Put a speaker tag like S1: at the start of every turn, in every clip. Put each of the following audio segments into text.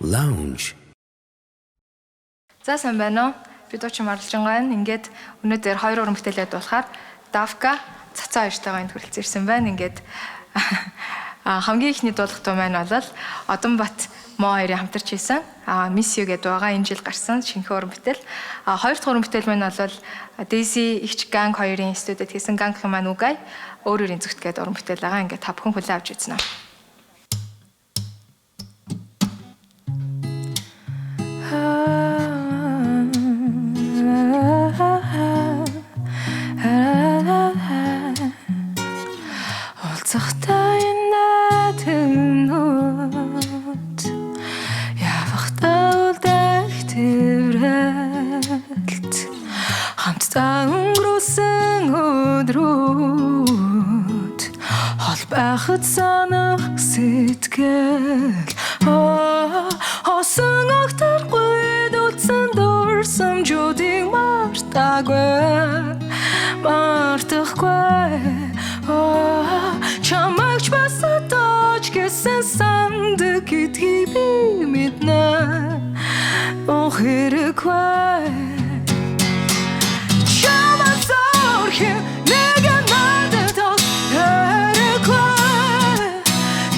S1: Lounge.
S2: За сайн байна уу? Би дуучин Марлжингаа. Ингээд өнөөдөр 2 уран бүтээлээд болохоор Давка цацаа хоёртойгоо энд хүрэлцэн ирсэн байна. Ингээд хамгийн ихний дуулах дуу маань бол Одонбат Мо хоёрын хамтарч хийсэн Miss You гэдэг байгаа. Энэ жил гарсан шинэхэн уран бүтээл. Хоёр дахь уран бүтээл маань бол Daisy Игч Gang хоёрын студид хийсэн Gang маань үгай өөрөөрийн зүгт гэдэг уран бүтээл байгаа. Ингээд та бүхэн хүлээн авч үзнэ.
S3: Олцохтой натэнүүд явахтаа үлдэх тэрэлт хамтдаа өнгөрөөсөн өдрүүд хол байхад санах сэтгэл хосон огторгүй дутсан дурсамжуудыг мартахгүй чамайг басатаж гэсэн санд гэдгийг би мэднэ охирэггүй чамаа зорхи нэг надад хэрэггүй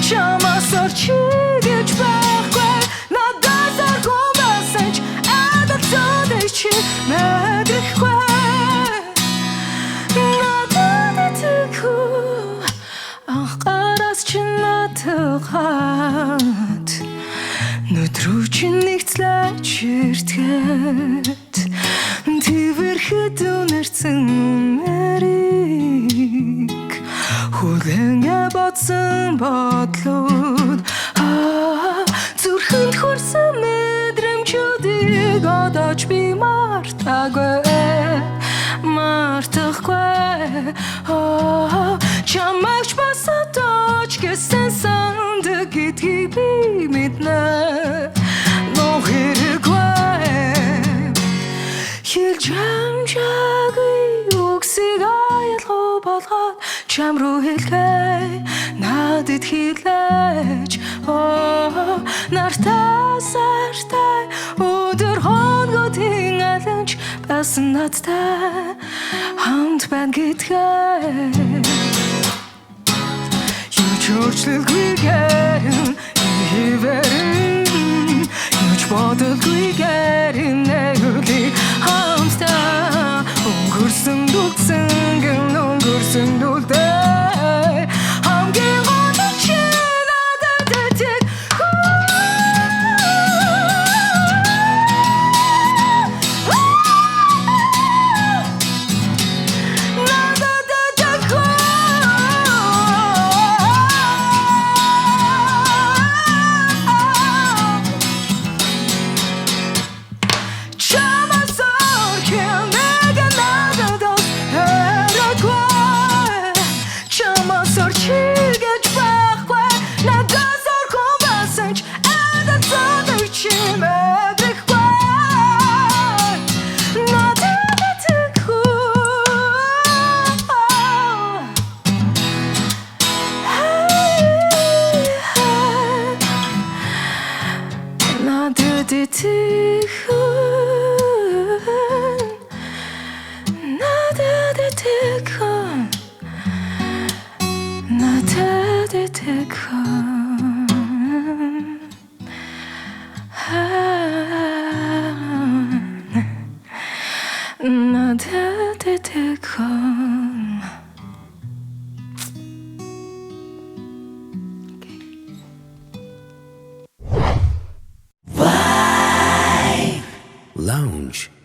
S3: чамаа зорчи гэж байхгүй надад зорхом байсан ч адалцаад чи мэдрэхгүй хат нүдрүү чинь нэгтлээ чиртгэт твэрхэд үнэрсэн мэрийг хүлэнгэ бодсон бодлууд зүрхэнд хүрсэн мэдрэмжүүдийг одооч би мартахгүй чамайг басатаж гэсэн санд гэдгийг би мэднэ нохирэггүй хэлж амжаагүй үгсийг аялгаа болгоод чам руу хэлгээ надад хэлээч нартаа сартай өдөр хонготын алж басан надтай хамт байна гэдгээ Чорчлэлгүйгээр хивэрэн юуч бодолгүйгээр нэгэли хамтдаа өнгөрсөн дулдээ хамгийн гол чи надад тийг
S1: Lounge.